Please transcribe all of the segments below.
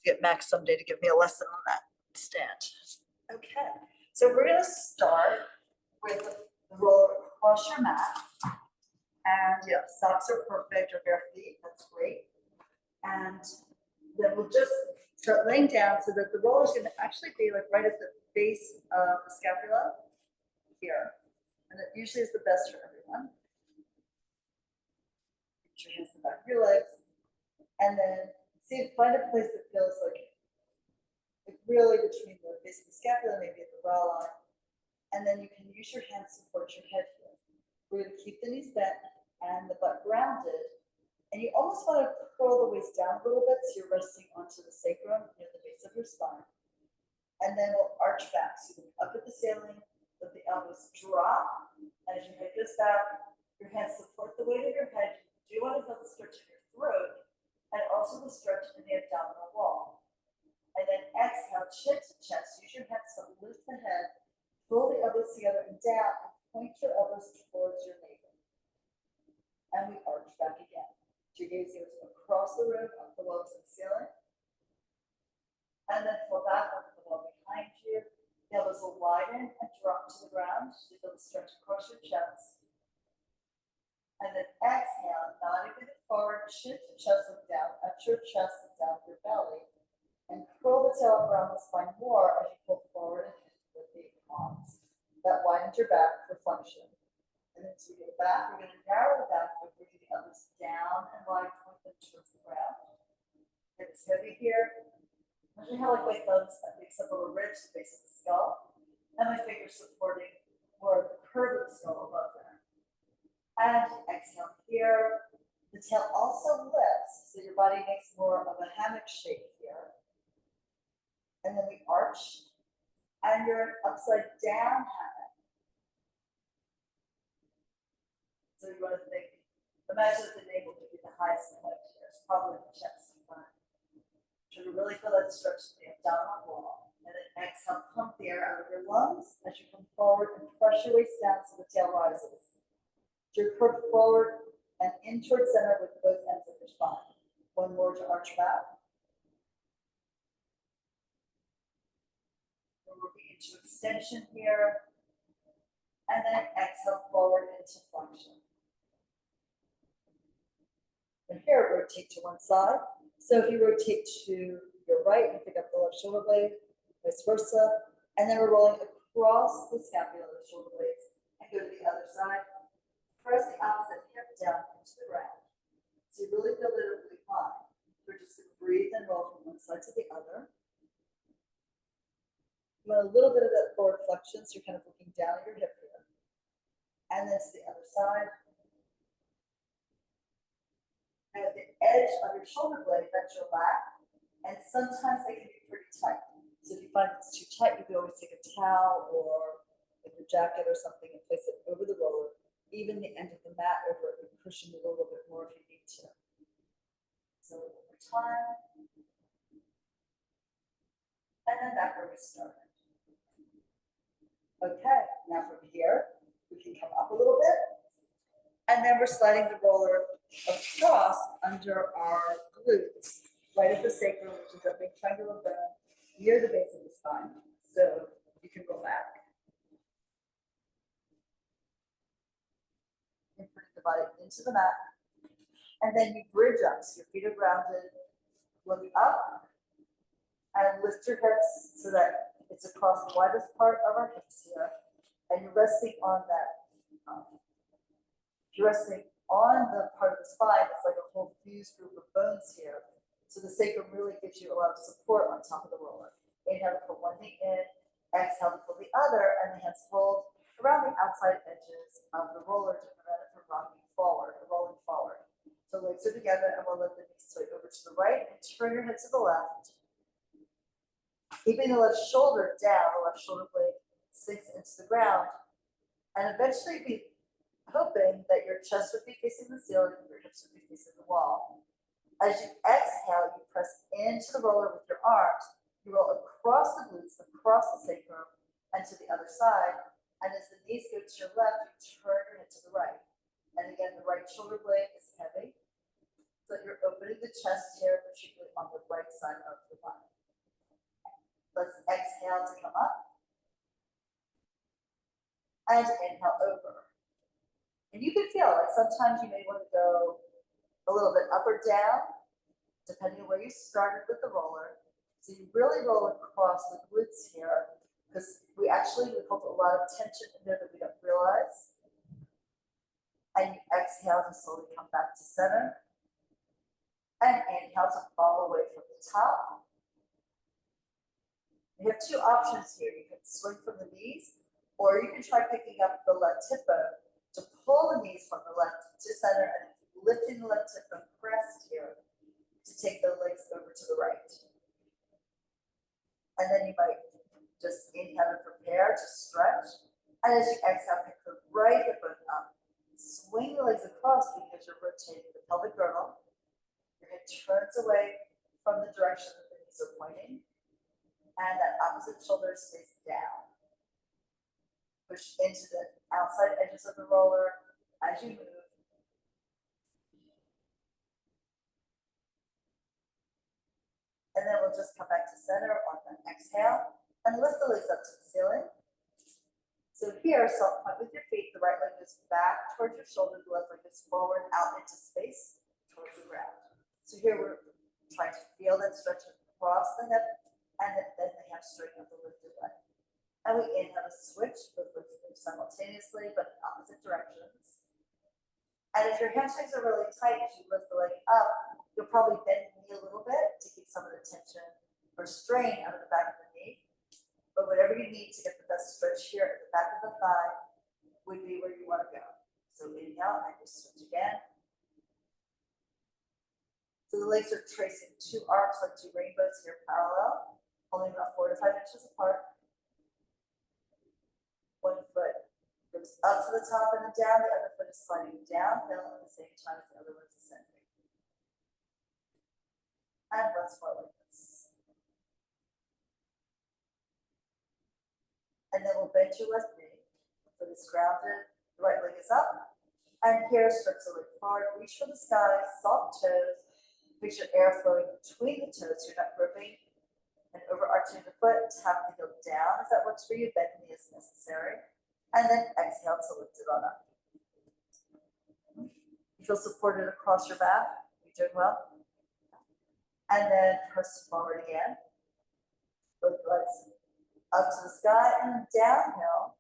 get Max someday to give me a lesson on that stand. Okay, so we're gonna start with the roller across your mat. And yeah, socks are perfect or bare feet, that's great. And then we'll just start laying down so that the roller is gonna actually be like right at the base of the scapula here. And it usually is the best for everyone. Put your hands in the back of your legs. And then see, find a place that feels like really between the base of the scapula, maybe at the brow line. And then you can use your hands to support your head here. We're going to keep the knees bent and the butt grounded. And you almost want to curl the waist down a little bit so you're resting onto the sacrum near the base of your spine. And then we'll arch back. So you up at the ceiling, let the elbows drop. And as your head goes back, your hands support the weight of your head. You do want to feel the stretch in your throat and also the stretch in the abdominal wall. And then exhale, chin to chest. Use your hands to lift the head, pull the elbows together and down, and point your elbows towards your navel. And we arch back again. Your gaze goes across the room, up the walls and ceiling. And then pull back onto the wall behind you. The elbows will widen and drop to the ground. You feel the stretch across your chest. And then exhale, nodding it forward, chin to chest, look down at your chest and down your belly. And curl the tail around the spine more as you pull forward and in with the arms. That widens your back for flexion. And then as we go back, we're going to narrow the back by bringing the elbows down and wide, point them towards the ground. It's heavy here. Imagine how like my thumbs makes up a little ridge at the base of the skull. And my fingers supporting more of the curve of the skull above there. And exhale here. The tail also lifts, so your body makes more of a hammock shape here. And then we arch, and you're an upside down hammock. So you want to think, imagine that the navel would be the highest point here. It's probably the chest. So you really feel that stretch in the abdominal wall. And then exhale, pump the air out of your lungs as you come forward and press your waist down so the tail rises. So you're curved forward and in towards center with both ends of your spine. One more to arch back. Working into extension here, and then exhale forward into flexion. And here, rotate to one side. So if you rotate to your right, you pick up the left shoulder blade, vice versa, and then we're rolling across the scapula, the shoulder blades, and go to the other side. Press the opposite hip down into the ground. So you really feel that it will be fine. We're just going to breathe and roll from one side to the other. You want a little bit of that forward flexion, so you're kind of looking down at your hip here. And then to the other side. And at the edge of your shoulder blade, bend your lap. And sometimes they can be pretty tight. So if you find it's too tight, you can always take a towel or like your jacket or something and place it over the roller, even the end of the mat over it, and cushion it a little bit more if you need to. So one more time. And then back where we started. Okay, now from here, we can come up a little bit. And then we're sliding the roller across under our glutes, right at the sacrum, which is a big triangular bone near the base of the spine. So you can go back. And put the body into the mat. And then you bridge up, so your feet are grounded. Look up and lift your hips so that it's across the widest part of our hips here. And you're resting on that. You're resting on the part of the spine. It's like a whole fused group of bones here. So the sacrum really gives you a lot of support on top of the roller. Inhale to pull one knee in, exhale to pull the other, and the hands hold around the outside edges of the roller to prevent it from rocking forward or rolling forward. So legs are together, and we'll let the knees sway over to the right and turn your head to the left. Keeping the left shoulder down, the left shoulder blade sinks into the ground, and eventually be hoping that your chest would be facing the ceiling and your hips would be facing the wall. As you exhale, you press into the roller with your arms. You roll across the glutes, across the sacrum, and to the other side. And as the knees go to your left, you turn your head to the right. And again, the right shoulder blade is heavy. So you're opening the chest here, particularly on the right side of the body. Let's exhale to come up. And inhale over. And you can feel like sometimes you may want to go a little bit up or down, depending on where you started with the roller. So you really roll across the glutes here, because we hold a lot of tension in there that we don't realize. And you exhale to slowly come back to center. And inhale to fall away from the top. You have two options here. You can swing from the knees, or you can try picking up the left hip bone to pull the knees from the left to center and lifting the left hip bone crest here to take the legs over to the right. And then you might just inhale and prepare to stretch. And as you exhale, pick the right hip bone up. Swing the legs across because you're rotating the pelvic girdle. Your head turns away from the direction that the knees are pointing. And that opposite shoulder stays down. Push into the outside edges of the roller as you move. And then we'll just come back to center on the exhale and lift the legs up to the ceiling. So here, self point with your feet. The right leg is back towards your shoulder. The left leg is forward out into space towards the ground. So here we're trying to feel that stretch across the hip and then the hamstring of the lifted leg. And we inhale to switch, both legs move simultaneously, but in opposite directions. And if your hamstrings are really tight as you lift the leg up, you'll probably bend the knee a little bit to keep some of the tension or strain out of the back of the knee. But whatever you need to get the best stretch here at the back of the thigh would be where you want to go. So inhale and just switch again. So the legs are tracing two arcs like two rainbows here parallel, only about 4 to 5 inches apart. One foot goes up to the top and then down, the other foot is sliding downhill at the same time as the other one's ascending. And once more like this. And then we'll bend your left knee. The foot is grounded, the right leg is up. And here, stretch the leg forward, reach for the sky, soft toes. Picture air flowing between the toes, so you're not gripping and overarching the foot. Tap the heel down if that works for you, bend the knee as necessary. And then exhale to lift it on up. You feel supported across your back. You're doing well. And then press forward again. Both legs up to the sky and downhill.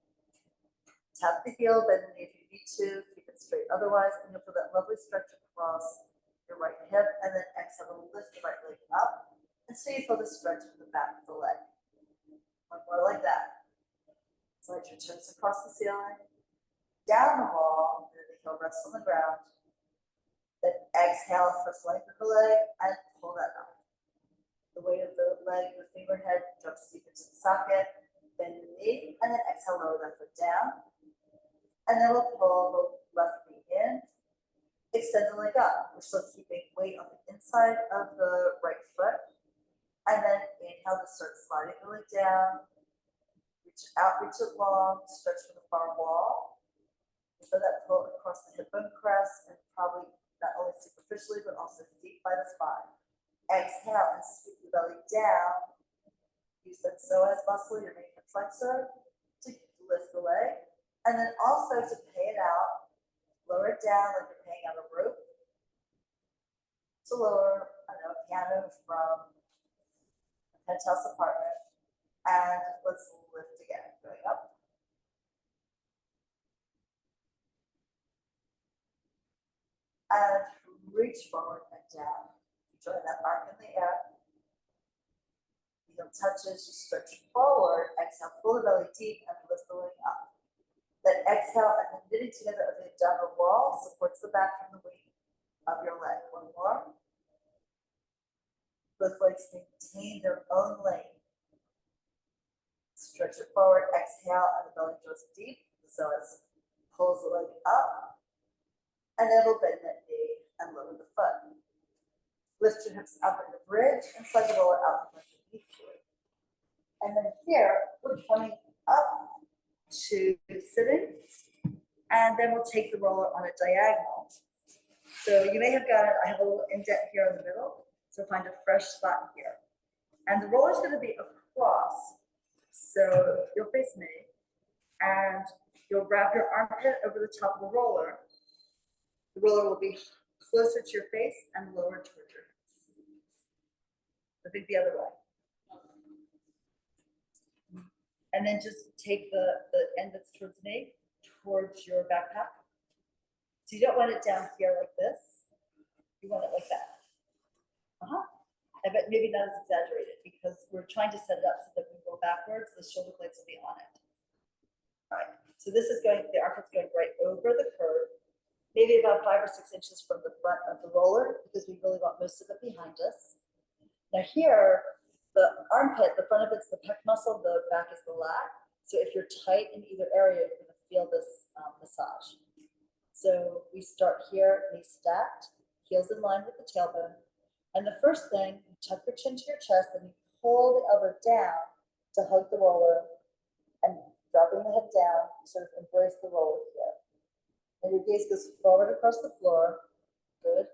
Tap the heel, bend the knee if you need to. Keep it straight otherwise. And you'll feel that lovely stretch across your right hip. And then exhale to lift the right leg up. And so you feel the stretch from the back of the leg. One more like that. Slide your toes across the ceiling, down the wall, and then the heel rests on the ground. Then exhale, first lengthen the leg, and pull that up. The weight of the leg, the finger head drops deep into the socket, bend the knee, and then exhale, lower that foot down. And then we'll pull the left knee in, extend the leg up. We're still keeping weight on the inside of the right foot. And then inhale to start sliding the leg down. Reach out, reach it long, stretch from the far wall. You feel that pull across the hip bone crest and probably not only superficially, but also deep by the spine. Exhale and scoop the belly down. Use that psoas muscle, your main hip flexor, to lift the leg. And then also to pay it out, lower it down like you're paying out a rope. To lower, a piano from a penthouse apartment. And let's lift again, going up. And reach forward and down. You join that arc in the air. The heel touches, you stretch forward, exhale, pull the belly deep and lift the leg up. Then exhale and the knitting together of the abdominal wall supports the back from the weight of your leg. One more. Both legs maintain their own length. Stretch it forward, exhale, and the belly goes deep. So it pulls the leg up, and then we'll bend that knee and lower the foot. Lift your hips up in the bridge and slide the roller out from underneath you. And then here, we're coming up to sitting, and then we'll take the roller on a diagonal. So you may have got it, I have a little indent here in the middle, so find a fresh spot here. And the roller is going to be across, so you'll face me, and you'll wrap your armpit over the top of the roller. The roller will be closer to your face and lower towards your hips. I think the other way. And then just take the end that's towards me, towards your backpack. So you don't want it down here like this. You want it like that. I bet maybe not as exaggerated because we're trying to set it up so that when we go backwards, the shoulder blades will be on it. All right, so this is going, the armpit's going right over the curve, maybe about 5 or 6 inches from the front of the roller because we really want most of it behind us. Now here, the armpit, the front of it's the pec muscle, the back is the lat. So if you're tight in either area, you're gonna feel this massage. So we start here, knees stacked, heels in line with the tailbone. And the first thing, you tuck your chin to your chest and you pull the elbow down to hug the roller and dropping the head down, sort of embrace the roller here. And your gaze goes forward across the floor, good,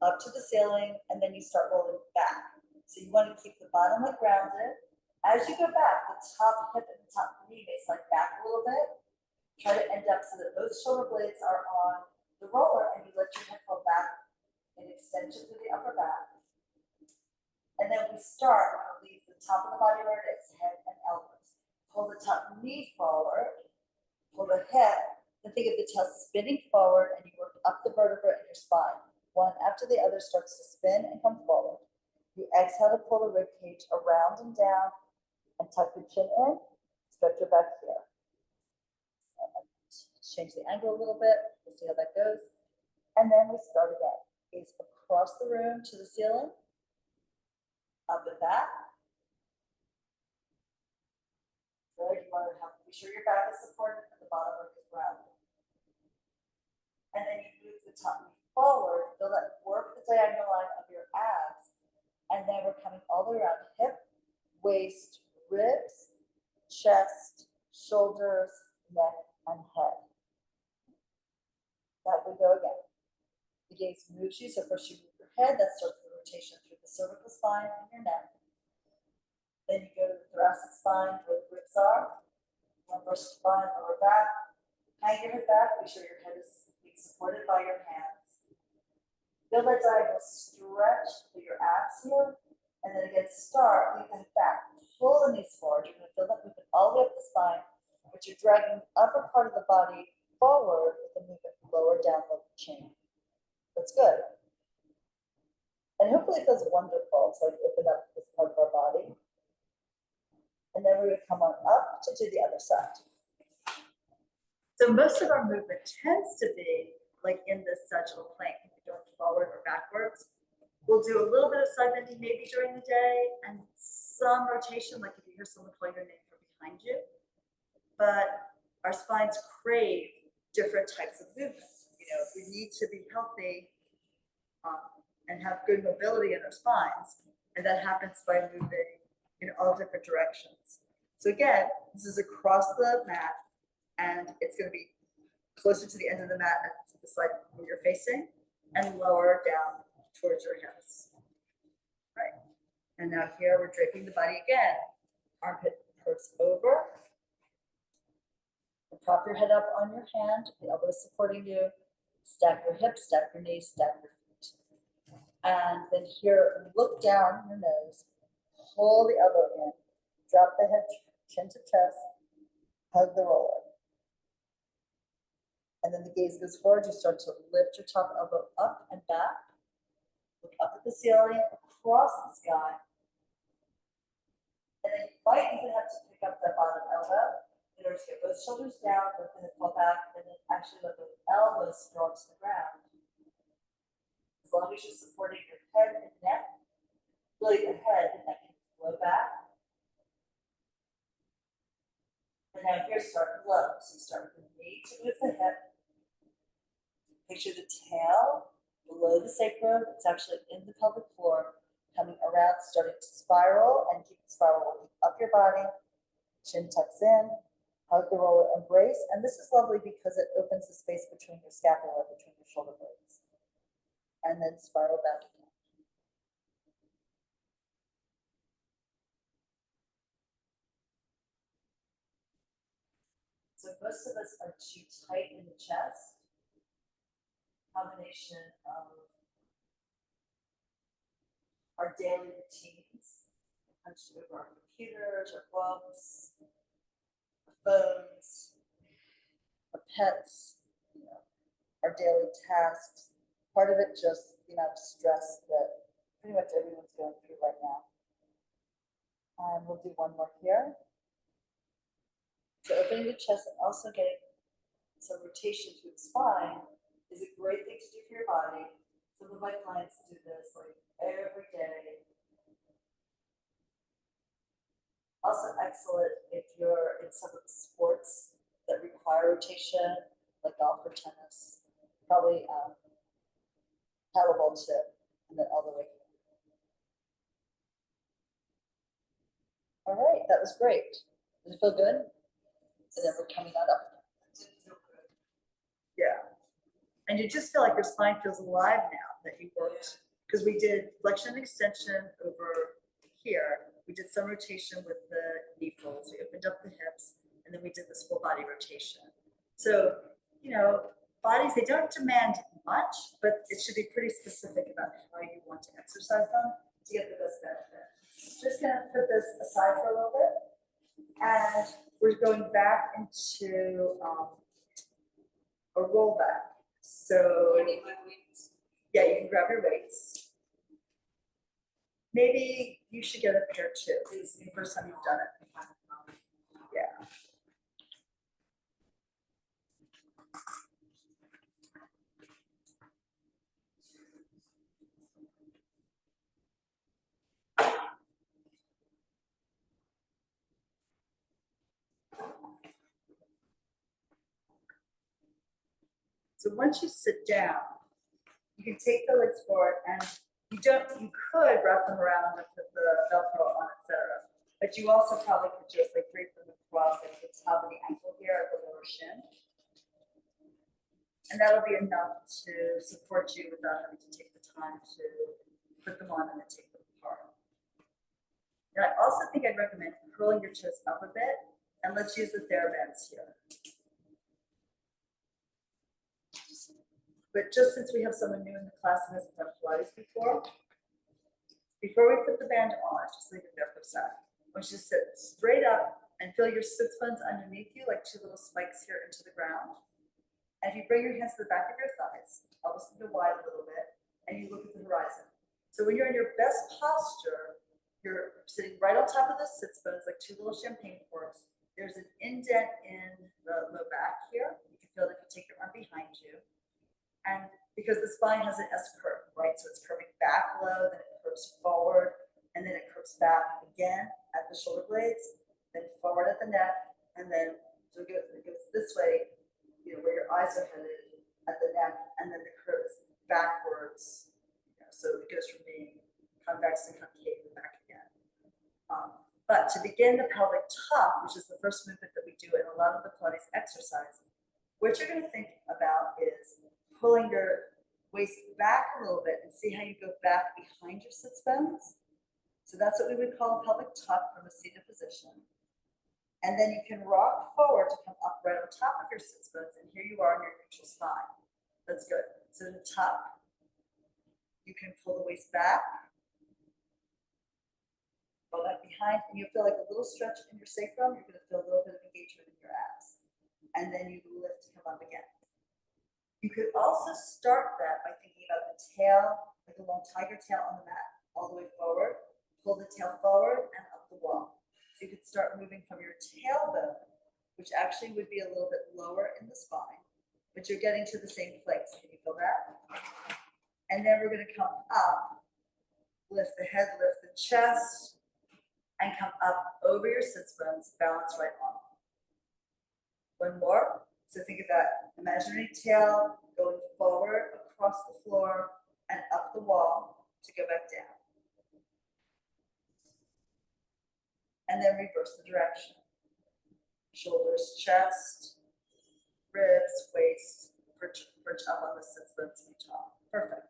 up to the ceiling, and then you start rolling back. So you want to keep the bottom leg grounded. As you go back, the top hip and the top knee may slide back a little bit. Try to end up so that both shoulder blades are on the roller and you let your head go back in extension to the upper back. And then we start, we're gonna leave the top of the body where it is, head and elbows. Pull the top knee forward, pull the hip, and think of the chest spinning forward and you work up the vertebra in your spine. One after the other starts to spin and come forward. You exhale to pull the rib cage around and down and tuck your chin in, stretch your back here. And change the angle a little bit, we'll see how that goes. And then we start again. Gaze across the room to the ceiling, up and back. Good, you want to be sure your back is supported and the bottom of the ground. And then you move the top knee forward, feel that work the diagonal line of your abs. And then we're coming all the way around hip, waist, ribs, chest, shoulders, neck, and head. That we go again. The gaze moves you, so first you move your head, that starts the rotation through the cervical spine and your neck. Then you go to the thoracic spine where the ribs are. Lumbar spine, lower back. Hang your head back, make sure your head is being supported by your hands. Feel that diagonal stretch through your abs here. And then again, start, lean the head back. Pull the knees forward. You're going to feel that movement all the way up the spine, but you're dragging the upper part of the body forward with the movement lower down the chain. That's good. And hopefully it feels wonderful. So like open up this part of our body. And then we're going to come on up to do the other side. So most of our movement tends to be like in this sagittal plane, going forward or backwards. We'll do a little bit of side bending maybe during the day and some rotation, like if you hear someone call your name from behind you. But our spines crave different types of movements. You know, if we need to be healthy and have good mobility in our spines, and that happens by moving in all different directions. So again, this is across the mat, and it's going to be closer to the end of the mat and to the side where you're facing, and lower down towards your hips. Right. And now here we're draping the body again. Armpit curves over. And prop your head up on your hand, the elbow is supporting you. Stack your hips, stack your knees, stack your feet. And then here, look down your nose, pull the elbow in, drop the head, chin to chest, hug the roller. And then the gaze goes forward, you start to lift your top elbow up and back, look up at the ceiling, across the sky. And then you might even have to pick up that bottom elbow in order to get both shoulders down, let the head fall back, and then actually let those elbows draw to the ground. As long as you're supporting your head and neck, really the head and neck can flow back. And now here, start low. So you start with the knee to move the hip. Picture the tail below the sacrum. It's actually in the pelvic floor, coming around, starting to spiral, and keep the spiral up your body. Chin tucks in, hug the roller, embrace. And this is lovely because it opens the space between your scapula, between your shoulder blades. and then spiral back again. So most of us are too tight in the chest. Combination of our daily routines, hunched over our computers, our books, our phones, our pets, you know, our daily tasks. Part of it just the amount of stress that pretty much everyone's going through right now. And we'll do one more here. So opening the chest and also getting some rotation through the spine is a great thing to do for your body. Some of my clients do this like every day. Also excellent if you're in some of the sports that require rotation, like golf or tennis. Probably paddleball too, and then all the way. All right, that was great. Does it feel good? And then we're coming on up. Yeah. And you just feel like your spine feels alive now that you worked, because we did flexion and extension over here. We did some rotation with the knee folds. We opened up the hips, and then we did this full body rotation. So, you know, bodies, they don't demand much, but it should be pretty specific about how you want to exercise them to get the best benefit. Just gonna put this aside for a little bit, and we're going back into a rollback. So yeah, you can grab your weights. Maybe you should get a pair too. It's the first time you've done it. Yeah. So once you sit down, you can take the legs forward, and you could wrap them around and put the Velcro on, etc. But you also probably could just like drape them across like the top of the ankle here at the lower shin. And that'll be enough to support you without having to take the time to put them on and then take them apart. And I also think I'd recommend curling your toes up a bit, and let's use the TheraBands here. But just since we have someone new in the class and hasn't done Pilates before we put the band on, just leave it there for a sec. I want you to sit straight up and feel your sits bones underneath you, like two little spikes here into the ground. And if you bring your hands to the back of your thighs, elbows to the wide a little bit, and you look at the horizon. So when you're in your best posture, you're sitting right on top of the sits bones, like two little champagne corks. There's an indent in the low back here. You can feel it if you take your arm behind you. And because the spine has an S curve, right? So it's curving back low, then it curves forward, and then it curves back again at the shoulder blades, then forward at the neck, and then so it goes this way, you know, where your eyes are headed at the neck, and then the curve is backwards. You know, so it goes from being convex to concave and back again. But to begin the pelvic tuck, which is the first movement that we do in a lot of the Pilates exercise, what you're going to think about is pulling your waist back a little bit and see how you go back behind your sits bones. So that's what we would call a pelvic tuck from a seated position. And then you can rock forward to come up right on top of your sits bones, and here you are in your neutral spine. That's good. So to tuck, you can pull the waist back, pull that behind, and you feel like a little stretch in your sacrum. You're going to feel a little bit of engagement in your abs. And then you lift to come up again. You could also start that by thinking about the tail, like a long tiger tail on the mat, all the way forward. Pull the tail forward and up the wall. So you could start moving from your tailbone, which actually would be a little bit lower in the spine, but you're getting to the same place. Can you feel that? And then we're going to come up, lift the head, lift the chest, and come up over your sits bones, balance right on. One more. So think of that imaginary tail going forward across the floor and up the wall to go back down. And then reverse the direction. Shoulders, chest, ribs, waist, perch up on the sits bones and top. Perfect.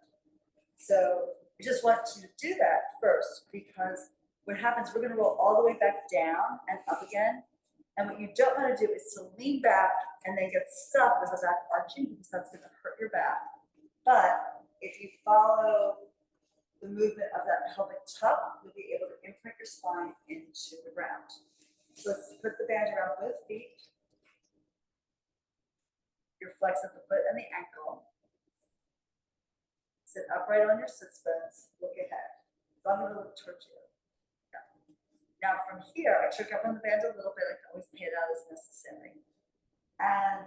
So I just want you to do that first, because what happens, we're gonna roll all the way back down and up again. And what you don't wanna do is to lean back and then get stuck with the back arching, because that's gonna hurt your back. But if you follow the movement of that pelvic tuck, you'll be able to imprint your spine into the ground. So let's put the band around both feet. Your flex of the foot and the ankle. Sit upright on your sits bones, look ahead. So I'm gonna look towards you. Yeah. Now from here, I trick up on the band a little bit. I can always pay it out as necessary. And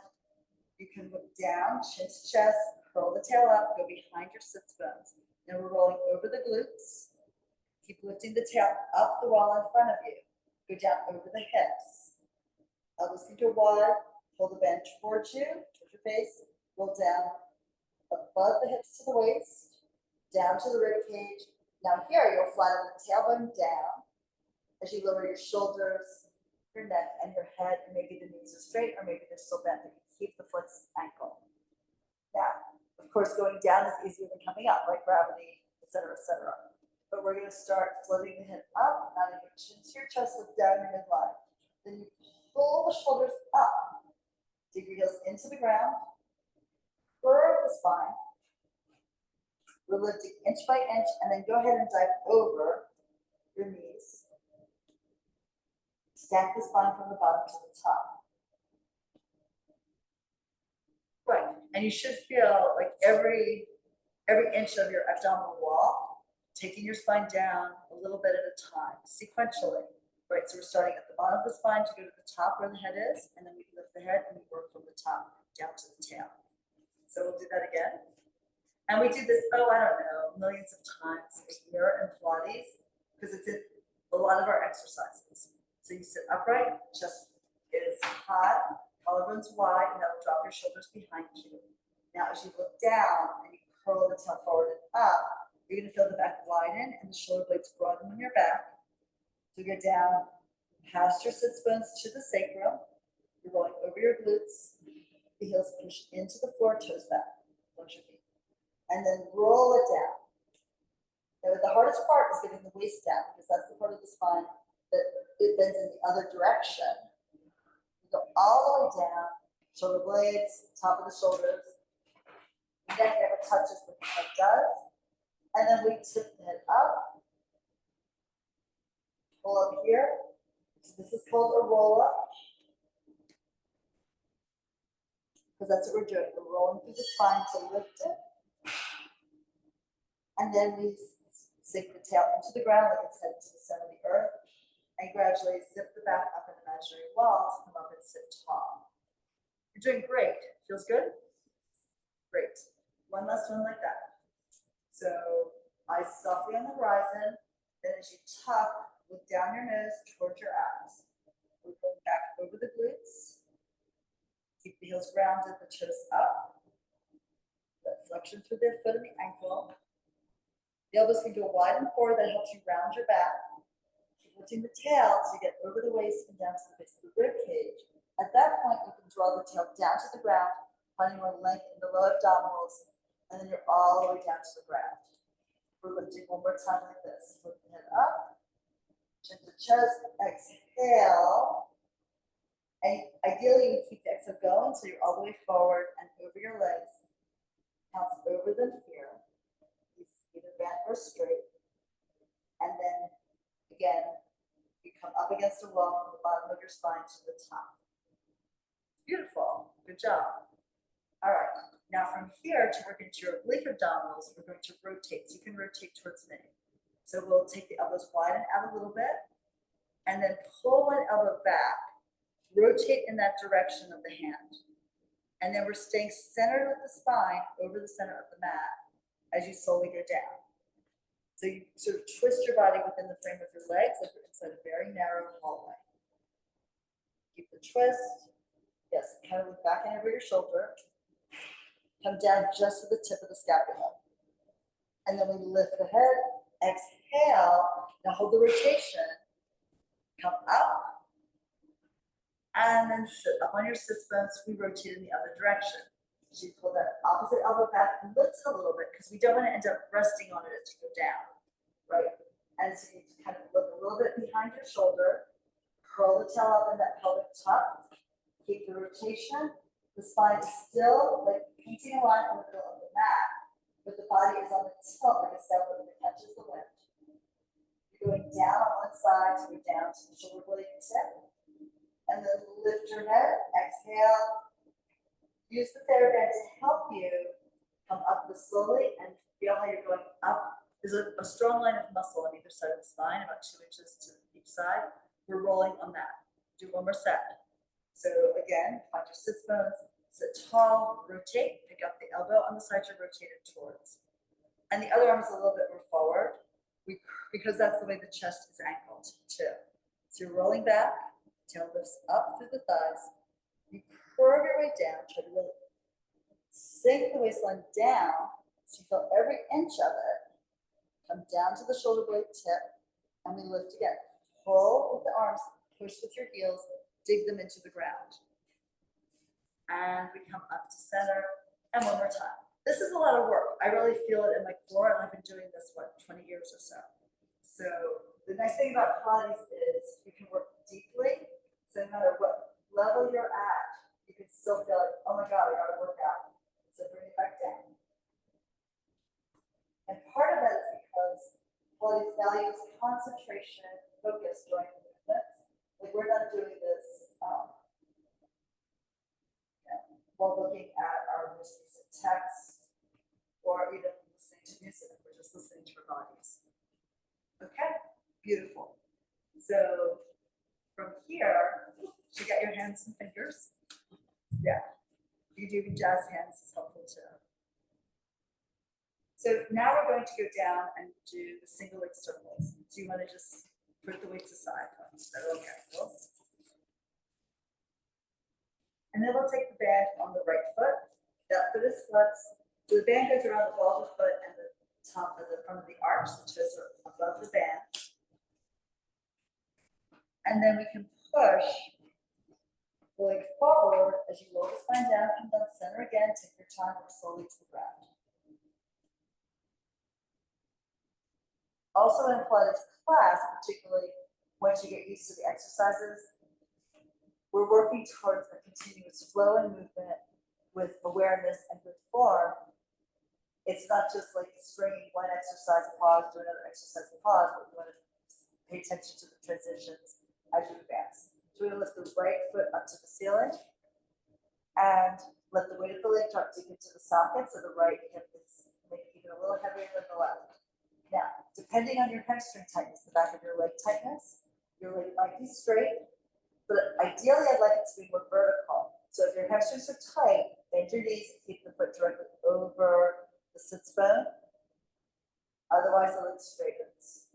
you can look down, chin to chest, curl the tail up, go behind your sits bones. Now we're rolling over the glutes. Keep lifting the tail up the wall in front of you. Go down over the hips. Elbows can go wide. Pull the band towards you, towards your face. Roll down above the hips to the waist, down to the rib cage. Now here you'll flatten the tailbone down as you lower your shoulders, your neck, and your head. And maybe the knees are straight, or maybe they're still bent, but you keep the flexed ankle. Now, of course, going down is easier than coming up, like gravity, etc., etc. But we're going to start floating the hip up, nodding your chin to your chest, look down your midline. Then you pull the shoulders up, dig your heels into the ground, curve the spine. We're lifting inch by inch, and then go ahead and dive over your knees. Stack the spine from the bottom to the top. Right, and you should feel like every inch of your abdominal wall, taking your spine down a little bit at a time, sequentially. Right, so we're starting at the bottom of the spine to go to the top where the head is, and then we lift the head and we work from the top down to the tail. So we'll do that again. And we do this, I don't know, millions of times a year in Pilates, because it's in a lot of our exercises. So you sit upright, chest is high, collarbones wide, and that will drop your shoulders behind you. Now as you look down and you curl the tail forward and up, you're going to feel the back widen and the shoulder blades broaden on your back. So go down past your sits bones to the sacrum. You're rolling over your glutes. The heels push into the floor, toes back. Lunge your feet. And then roll it down. Now, the hardest part is getting the waist down, because that's the part of the spine that it bends in the other direction. You go all the way down, shoulder blades, top of the shoulders. The neck never touches, but the head does. And then we tip the head up. Pull up here. So this is called a roll up, because that's what we're doing. We're rolling through the spine to lift it. And then we sink the tail into the ground like it's headed to the center of the earth. And gradually zip the back up an imaginary wall to come up and sit tall. You're doing great. Feels good? Great. One last one like that. So eyes softly on the horizon. Then as you tuck, look down your nose towards your abs. We're going back over the glutes. Keep the heels rounded, the toes up. That flexion through the foot and the ankle. The elbows can go wide and forward. That helps you round your back. Keep lifting the tail so you get over the waist and down to the base of the rib cage. At that point, you can draw the tail down to the ground, finding more length in the low abdominals, and then you're all the way down to the ground. We're lifting one more time like this. Lift the head up, chin to chest, exhale. And ideally, you would keep the exhale going so you're all the way forward and over your legs. Bounce over them here. Either bent or straight. And then, again, you come up against the wall from the bottom of your spine to the top. Beautiful. Good job. All right. Now from here to work into your oblique abdominals, we're going to rotate. So you can rotate towards me. So we'll take the elbows wide and out a little bit, and then pull one elbow back. Rotate in that direction of the hand. And then we're staying centered with the spine over the center of the mat as you slowly go down. So you sort of twist your body within the frame of your legs like you're inside a very narrow hallway. Keep the twist. Yes, kind of look back and over your shoulder. Come down just to the tip of the scapula. And then we lift the head, exhale. Now hold the rotation. Come up. And then sit up on your sits bones. We rotate in the other direction. So you pull that opposite elbow back and lift it a little bit because we don't want to end up resting on it as you go down, right? And so you kind of look a little bit behind your shoulder, curl the tail up in that pelvic tuck, keep the rotation. The spine is still like painting a line on the middle of the mat, but the body is on the tilt like a sailboat that catches the wind. You're going down on one side to go down to the shoulder blade tip, and then lift your head, exhale. Use the TheraBand to help you come up this slowly and feel how you're going up. There's a strong line of muscle on either side of the spine, about 2 inches to each side. We're rolling on that. Do one more set. So again, find your sits bones, sit tall, rotate, pick up the elbow on the side you're rotated towards. And the other arm is a little bit more forward, because that's the way the chest is angled too. So you're rolling back, tail lifts up through the thighs. You curve your way down, try to really sink the waistline down so you feel every inch of it. Come down to the shoulder blade tip, and we lift again. Pull with the arms, push with your heels, dig them into the ground. And we come up to center, and one more time. This is a lot of work. I really feel it in my core, and I've been doing this, 20 years or so. So the nice thing about Pilates is you can work deeply, so no matter what level you're at, you can still feel like, oh my God, I gotta work out. So bring it back down. And part of that is because Pilates values concentration, focus during the movement. Like we're not doing this while looking at our most recent text or even listening to music. We're just listening to our bodies. Okay, beautiful. So from here, you get your hands and fingers. Yeah, you do jazz hands is helpful too. So now we're going to go down and do the single leg circles. So you want to just put the weights aside. Okay. And then we'll take the band on the right foot. That foot is flexed. So the band goes around the ball of the foot and the top of the front of the arch, the toes are above the band. And then we can push the leg forward as you roll the spine down, come down center again, take your time, look slowly to the ground. Also in Pilates class, particularly once you get used to the exercises, we're working towards a continuous flow and movement with awareness and with form. It's not just like stringing one exercise, pause, do another exercise, pause, but we want to pay attention to the transitions as you advance. So we're going to lift the right foot up to the ceiling and let the weight of the leg drop deep into the socket so the right hip is maybe even a little heavier than the left. Now, depending on your hamstring tightness, the back of your leg tightness, your leg might be straight, but ideally I'd like it to be more vertical. So if your hamstrings are tight, bend your knees and keep the foot directly over the sits bone. Otherwise, the leg straightens.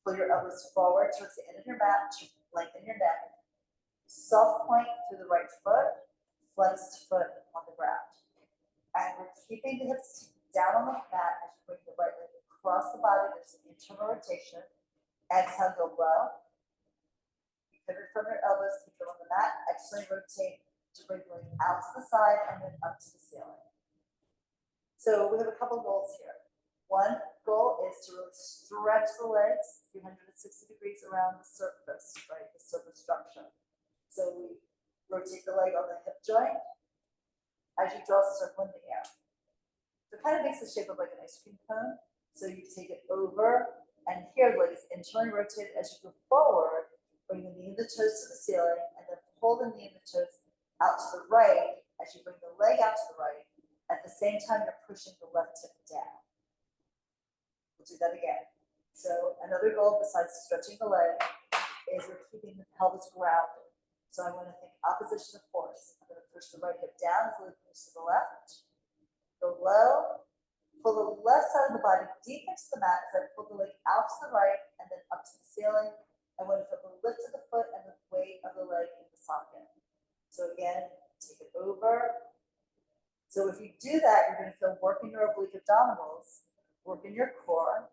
Pull your elbows forward towards the end of your mat to lengthen your neck. Soft point through the right foot, flexed foot on the ground. And we're keeping the hips down on the mat as you bring the right leg across the body. There's an internal rotation. Exhale, go low. Pivot from your elbows, keep them on the mat. Exhale, rotate to bring the leg out to the side and then up to the ceiling. So we have a couple goals here. One goal is to really stretch the legs 360 degrees around the surface, right? The surface structure. So we rotate the leg on the hip joint as you draw a circle in the air. So it kind of makes the shape of like an ice cream cone. So you take it over, and here the leg is internally rotated as you go forward. Bring the knee and the toes to the ceiling, and then pull the knee and the toes out to the right as you bring the leg out to the right. At the same time, you're pushing the left hip down. We'll do that again. So another goal besides stretching the leg is we're keeping the pelvis grounded. So I want to think opposition of force. I'm going to push the right hip down as the leg moves to the left. Go low. Pull the left side of the body deep into the mat as I pull the leg out to the right and then up to the ceiling. I want to feel the lift of the foot and the weight of the leg in the socket. So again, take it over. So if you do that, you're going to feel work in your oblique abdominals, work in your core,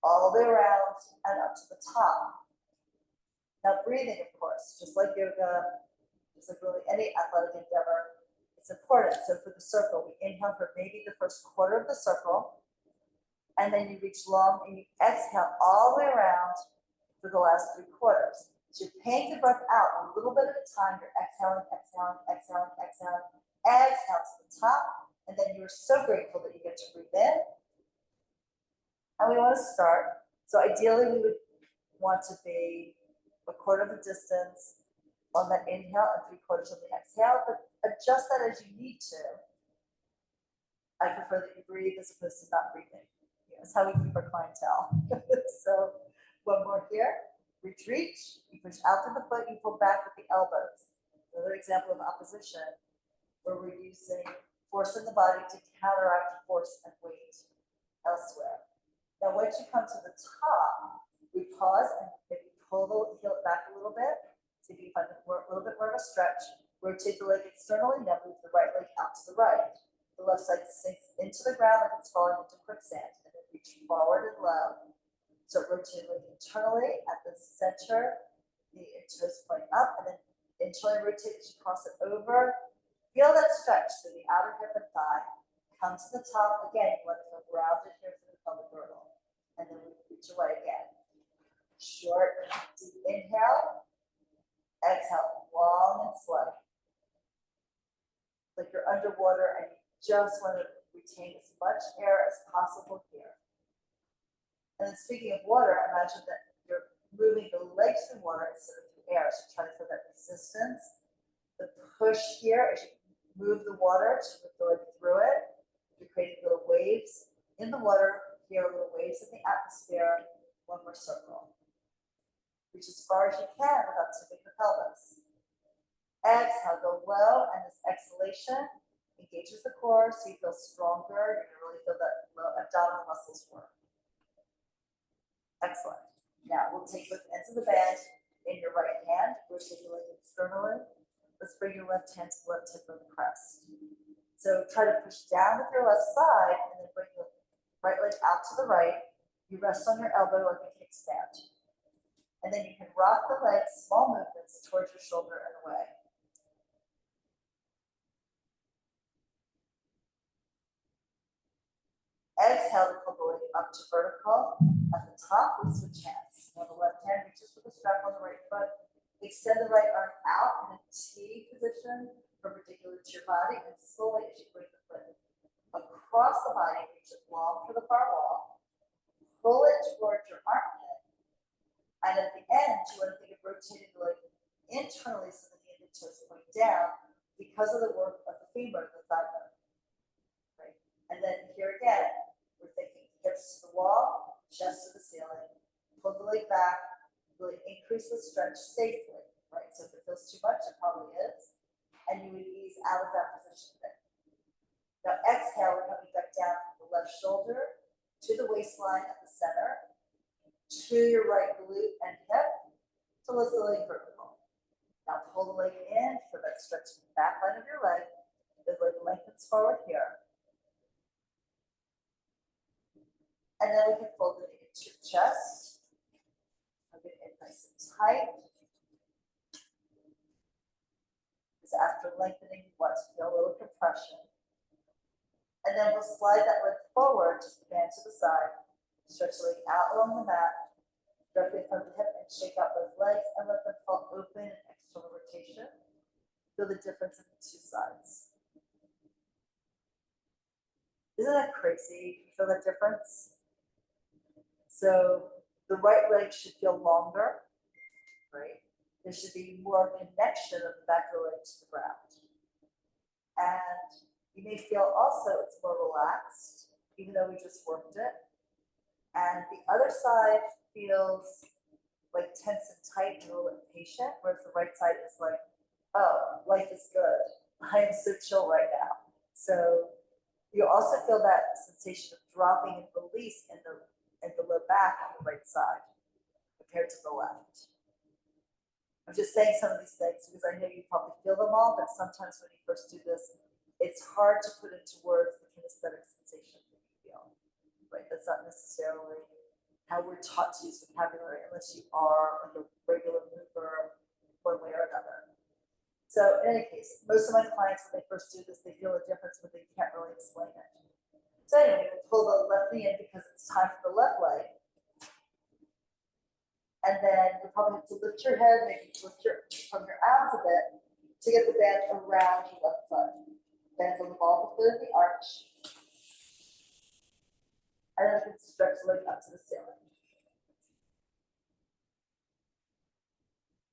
all the way around and up to the top. Now breathing, of course, just like yoga, just like really any athletic endeavor, It's important. So for the circle, we inhale for maybe the first quarter of the circle, and then you reach long and you exhale all the way around for the last 3/4. So you're paying the breath out a little bit at a time. You're exhaling, exhaling, exhaling, exhaling, exhale to the top, and then you're so grateful that you get to breathe in. And we want to start. So ideally, we would want to be a quarter of the distance on that inhale and 3/4 of the exhale, but adjust that as you need to. I prefer that you breathe as opposed to not breathing. That's how we keep our clientele. So one more here. Reach, you push out through the foot, you pull back with the elbows. Another example of opposition, where we're using force in the body to counteract force and weight elsewhere. Now, once you come to the top, we pause and maybe pull the heel back a little bit. So you can find a little bit more of a stretch. Rotate the leg externally, now move the right leg out to the right. The left side sinks into the ground like it's falling into quicksand, and then reach forward and low. So rotate the leg internally at the center, the toes point up, and then internally rotate as you cross it over. Feel that stretch through the outer hip and thigh. Come to the top again. You want to feel grounded here through the pelvic girdle, and then we reach away again. Short, deep inhale. Exhale, long and slow. Like you're underwater and you just want to retain as much air as possible here. And then speaking of water, imagine that you're moving the legs through water instead of through air. So try to feel that resistance. The push here as you move the water to move the leg through it. You're creating little waves in the water. Here, little waves in the atmosphere. One more circle. Reach as far as you can without tipping the pelvis. Exhale, go low, and this exhalation engages the core so you feel stronger. You're going to really feel that low abdominal muscles work. Excellent. Now we'll take both ends of the band in your right hand, rotate your leg externally. Let's bring your left hand to the left tip of the crest. So try to push down with your left side and then bring the right leg out to the right. You rest on your elbow like a kickstand. And then you can rock the legs, small movements towards your shoulder and away. Exhale to pull the leg up to vertical. At the top, we switch hands. Now the left hand reaches for the strap on the right foot. Extend the right arm out in a T position, perpendicular to your body, and slowly as you bring the foot across the body, reach it long for the far wall. Pull it towards your armpit. And at the end, you want to think of rotating the leg internally so that the end toes point down because of the work of the femur, the thigh bone. Right? And then here again, we're thinking hips to the wall, chest to the ceiling. Pull the leg back, really increase the stretch safely. Right? So if it feels too much, it probably is. And you would ease out of that position then. Now exhale, we're coming back down from the left shoulder to the waistline at the center, to your right glute and hip, to lift the leg vertical. Now pull the leg in for that stretch in the back line of your leg. The leg lengthens forward here. And then we can fold it into your chest. Hug it in nice and tight. Because after lengthening, you want to feel a little compression. And then we'll slide that leg forward, just the band to the side. Stretch the leg out along the mat. Directly from the hip and shake out both legs and let them fall open in external rotation. Feel the difference in the two sides. Isn't that crazy? You feel that difference? So the right leg should feel longer, right? There should be more connection of the back of the leg to the ground. And you may feel also it's more relaxed, even though we just worked it. And the other side feels like tense and tight and a little impatient, whereas the right side is like, oh, life is good. I am so chill right now. So you also feel that sensation of dropping and release in the low back on the right side compared to the left. I'm just saying some of these things because I know you probably feel them all, but sometimes when you first do this, it's hard to put into words the kinesthetic sensation that you feel. Right? That's not necessarily how we're taught to use vocabulary unless you are like a regular mover one way or another. So in any case, most of my clients, when they first do this, they feel a difference, but they can't really explain it. So anyway, we pull the left knee in because it's time for the left leg. And then you probably have to lift your head, maybe lift from your abs a bit to get the band around your left foot. Bands on the ball, the foot of the arch. And then you can stretch the leg up to the ceiling.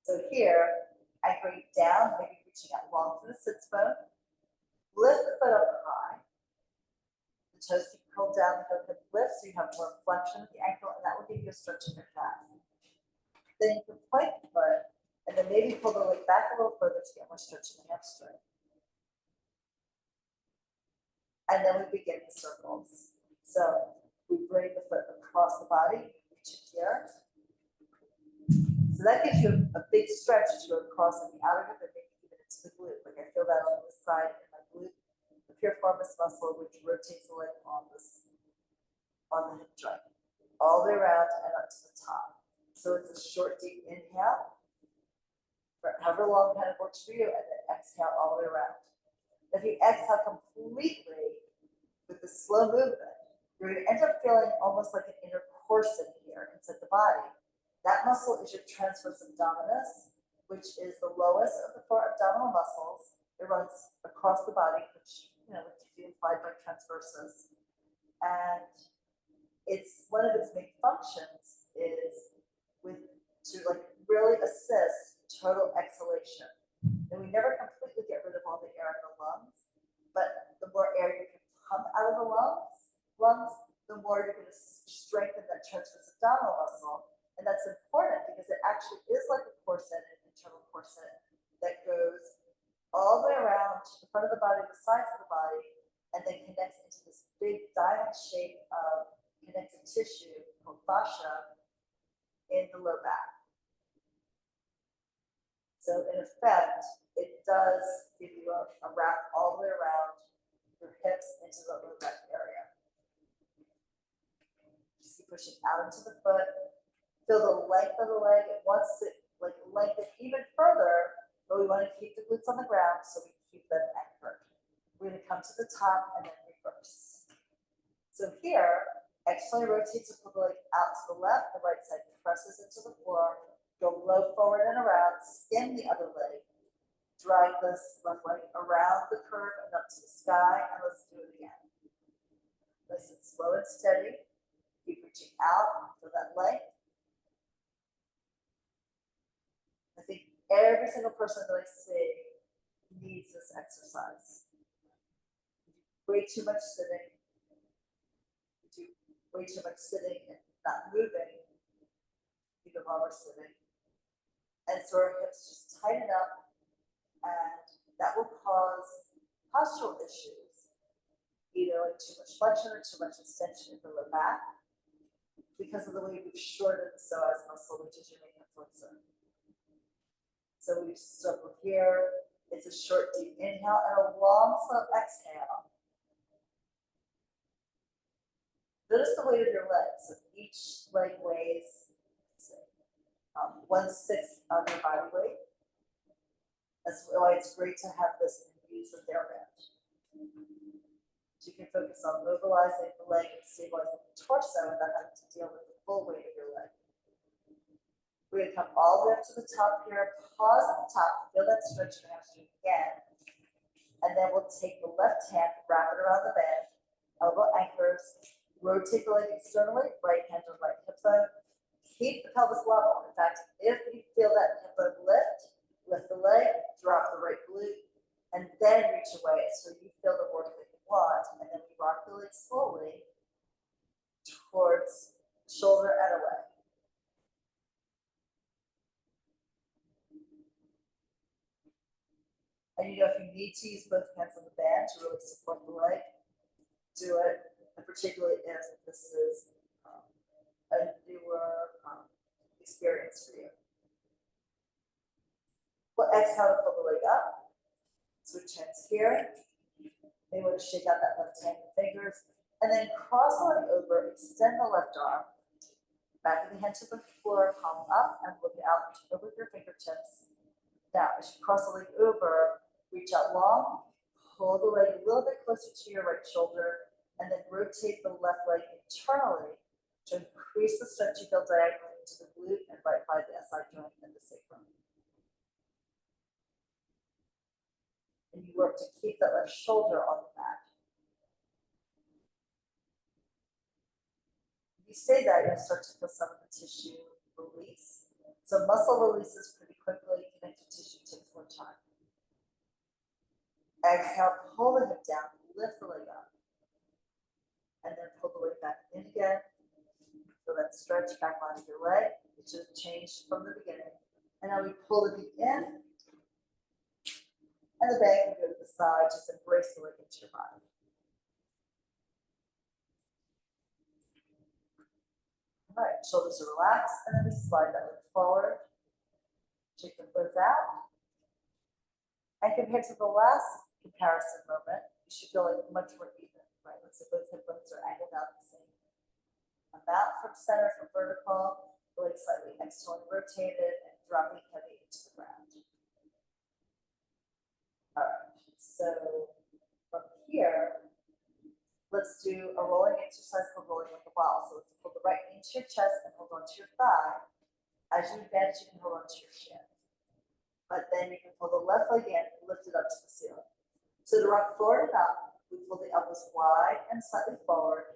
So here, I bring it down, maybe reaching out long to the sits bone. Lift the foot up high. The toes can curl down, the heel can lift, so you have more flexion of the ankle, and that will give you a stretch in your calf. Then you can plank the foot, and then maybe pull the leg back a little further to get more stretch in the hamstring. And then we begin the circles. So we bring the foot across the body, reach it here. So that gives you a big stretch as you go across on the outer hip and maybe even into the glute. Like I feel that on this side in my glute, the piriformis muscle, which rotates the leg on the hip joint, all the way around and up to the top. So it's a short, deep inhale, for however long kind of works for you, and then exhale all the way around. If you exhale completely with the slow movement, you're going to end up feeling almost like an inner corset here inside the body. That muscle is your transverse abdominis, which is the lowest of the 4 abdominal muscles. It runs across the body, which would be implied by transversus. And it's one of its main functions is to like really assist total exhalation. And we never completely get rid of all the air in the lungs, but the more air you can pump out of the lungs, the more you're going to strengthen that transverse abdominal muscle. And that's important because it actually is like a corset, an internal corset that goes all the way around the front of the body, the sides of the body, and then connects into this big diamond shape of connective tissue called fascia in the low back. So in effect, it does give you a wrap all the way around your hips into the low back area. Just keep pushing out into the foot. Feel the length of the leg. It wants to like lengthen even further, but we want to keep the glutes on the ground so we keep them anchored. We're going to come to the top and then reverse. So here, externally rotate to pull the leg out to the left, the right side presses into the floor, go low forward and around, skim the other leg, drag this left leg around the curve and up to the sky, and let's do it again. Listen slow and steady. Keep reaching out for that leg. I think every single person that I see needs this exercise. Way too much sitting. Do way too much sitting and not moving, even while we're sitting. And so our hips just tighten up, and that will cause postural issues, either like too much flexion or too much extension in the low back, because of the way we've shortened the psoas muscle, which is your main hip flexor. So we circle here. It's a short, deep inhale and a long, slow exhale. Notice the weight of your legs. So each leg weighs 1/6 of your body weight. That's why it's great to have this infused with air band. So you can focus on mobilizing the leg and stabilizing the torso without having to deal with the full weight of your leg. We're going to come all the way up to the top here, pause at the top, feel that stretch in your hamstring again. And then we'll take the left hand, wrap it around the band, elbow anchors, rotate the leg externally, right hand on right hip bone. Keep the pelvis level. In fact, if you feel that hip bone lift the leg, drop the right glute, and then reach away so you feel the work that you want. And then we rock the leg slowly towards shoulder and away. And if you need to use both hands on the band to really support the leg, do it. And particularly if this is a newer experience for you. We'll exhale to pull the leg up. Switch hands here. Maybe want to shake out that left hand with fingers. And then cross the leg over, extend the left arm. Back of the hand to the floor, palm up, and look out over your fingertips. Now, as you cross the leg over, reach out long, pull the leg a little bit closer to your right shoulder, and then rotate the left leg internally to increase the stretch you feel diagonally into the glute and right by the SI joint and the sacrum. And you work to keep that left shoulder on the mat. If you say that, you'll start to feel some of the tissue release. So muscle releases pretty quickly, connective tissue takes more time. Exhale, pull the hip down, lift the leg up. And then pull the leg back in again. So that stretch back onto your leg. It should have changed from the beginning. And now we pull the knee in. And the bag can go to the side. Just embrace the leg into your body. All right, shoulders are relaxed. And then we slide that leg forward. Shake the foot out. And compared to the last comparison moment, you should feel like much more even, right? Let's say both hip bones are angled out the same amount from center from vertical, the leg slightly externally rotated and dropping heavy into the ground. All right, so from here, let's do a rolling exercise called rolling like a ball. So let's pull the right knee into your chest and hold onto your thigh. As you advance, you can hold onto your shin. But then you can pull the left leg in and lift it up to the ceiling. So to rock forward and up, we pull the elbows wide and slightly forward.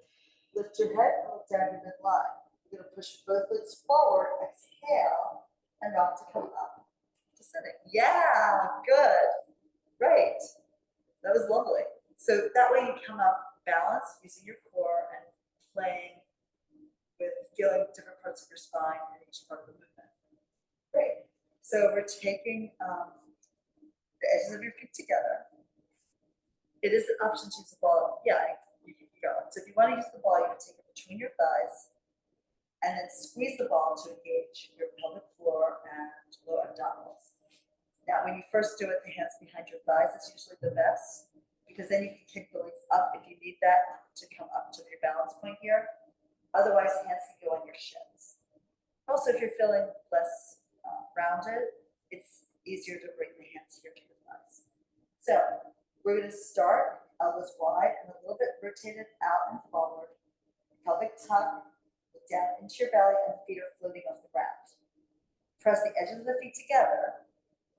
Lift your head and look down your midline. You're going to push both legs forward, exhale, and rock to come up to sitting. Yeah, good. Right. That was lovely. So that way you come up balanced using your core and playing with feeling different parts of your spine and each part of the movement. Great. So we're taking the edges of your feet together. It is an option to use the ball. Yeah, you can go. So if you want to use the ball, you can take it between your thighs and then squeeze the ball to engage your pelvic floor and lower abdominals. Now, when you first do it, the hands behind your thighs is usually the best because then you can kick the legs up if you need that to come up to your balance point here. Otherwise, hands can go on your shins. Also, if you're feeling less rounded, it's easier to bring the hands here to your thighs. So we're going to start elbows wide and a little bit rotated out and forward. Pelvic tuck, look down into your belly and the feet are floating off the ground. Press the edges of the feet together.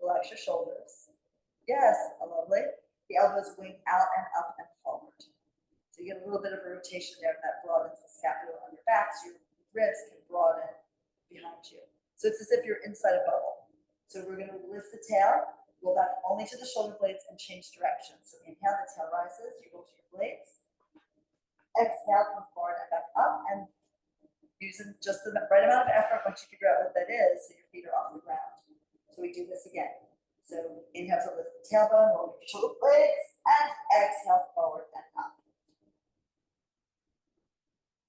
Relax your shoulders. Yes, lovely. The elbows wing out and up and forward. So you get a little bit of a rotation there that broadens the scapula on your back so your ribs can broaden behind you. So it's as if you're inside a bubble. So we're going to lift the tail, go back only to the shoulder blades and change direction. So inhale, the tail rises, you go to your blades. Exhale, come forward and back up and using just the right amount of effort once you figure out what that is so your feet are off the ground. So we do this again. So inhale to lift the tailbone, roll your shoulder blades, and exhale forward and up.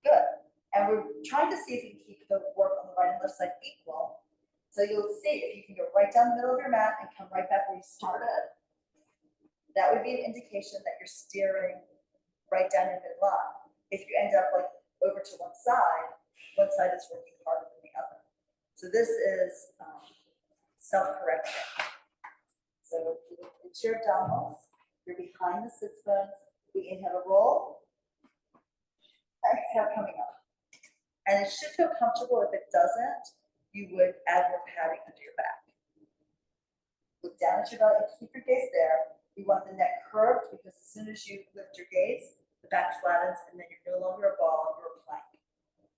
Good. And we're trying to see if you can keep the work on the right and left side equal. So you'll see if you can go right down the middle of your mat and come right back where you started. That would be an indication that you're steering right down your midline. If you end up like over to one side is working harder than the other. So this is self-correction. So it's your abdominals. You're behind the sits bones. We inhale to roll. Exhale coming up. And it should feel comfortable. If it doesn't, you would add more padding under your back. Look down at your belly and keep your gaze there. You want the neck curved because as soon as you lift your gaze, the back flattens and then you're no longer a ball, you're a plank.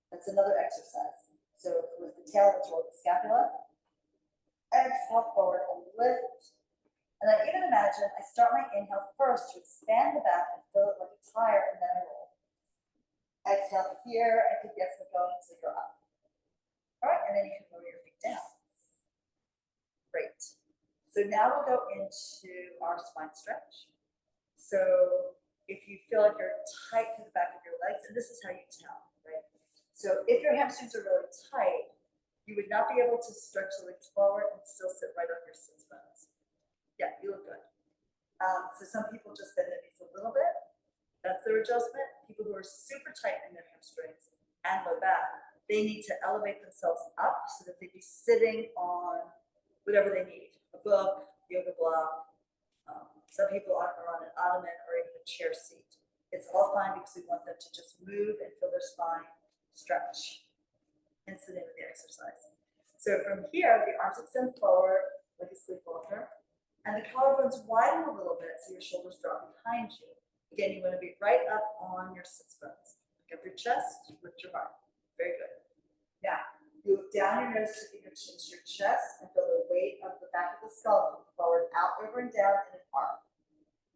That's another exercise. So with the tail, let's roll the scapula. Exhale forward and lift. And I even imagine I start my inhale first to expand the back and fill it like a tire and then I roll. Exhale here and it gets it going so you're up. All right, and then you can lower your feet down. Great. So now we'll go into our spine stretch. So if you feel like you're tight to the back of your legs, and this is how you tell, right? So if your hamstrings are really tight, you would not be able to stretch the legs forward and still sit right on your sits bones. Yeah, you look good. So some people just bend their knees a little bit. That's their adjustment. People who are super tight in their hamstrings and low back, they need to elevate themselves up so that they be sitting on whatever they need, a a book, yoga block. Some people are on an ottoman or even a chair seat. It's all fine because we want them to just move and feel their spine stretch. Hence the name of the exercise. So from here, the arms extend forward like a sleepwalker, and the collarbones widen a little bit so your shoulders drop behind you. Again, you want to be right up on your sits bones. Pick up your chest, lift your heart. Very good. Now, you look down your nose to get your chin to your chest and feel the weight of the back of the skull forward, out, over, and down in an arc.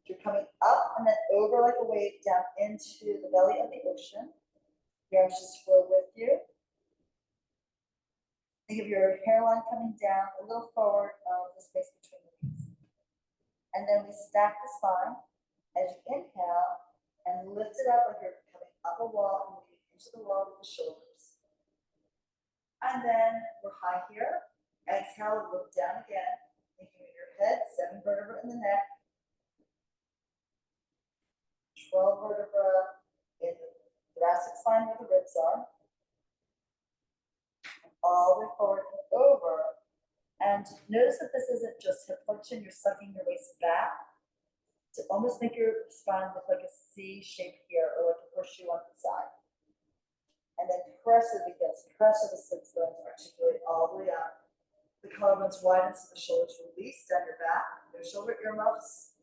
You're coming up and then over like a wave down into the belly of the ocean. Your arms just flow with you. Think of your hairline coming down a little forward of the space between the knees. And then we stack the spine as you inhale and lift it up like you're coming up a wall and moving into the wall with the shoulders. And then we're high here. Exhale, look down again. Thinking of your head, 7 vertebrae in the neck, 12 vertebrae in the thoracic spine where the ribs are. All the way forward and over. And notice that this isn't just hip flexion, you're sucking your waist back to almost make your spine look like a C shape here or like a horseshoe on the side. And then press of the heels, press of the sits bones, articulate all the way up. The collarbones widen so the shoulders release down your back, no shoulder earmuffs.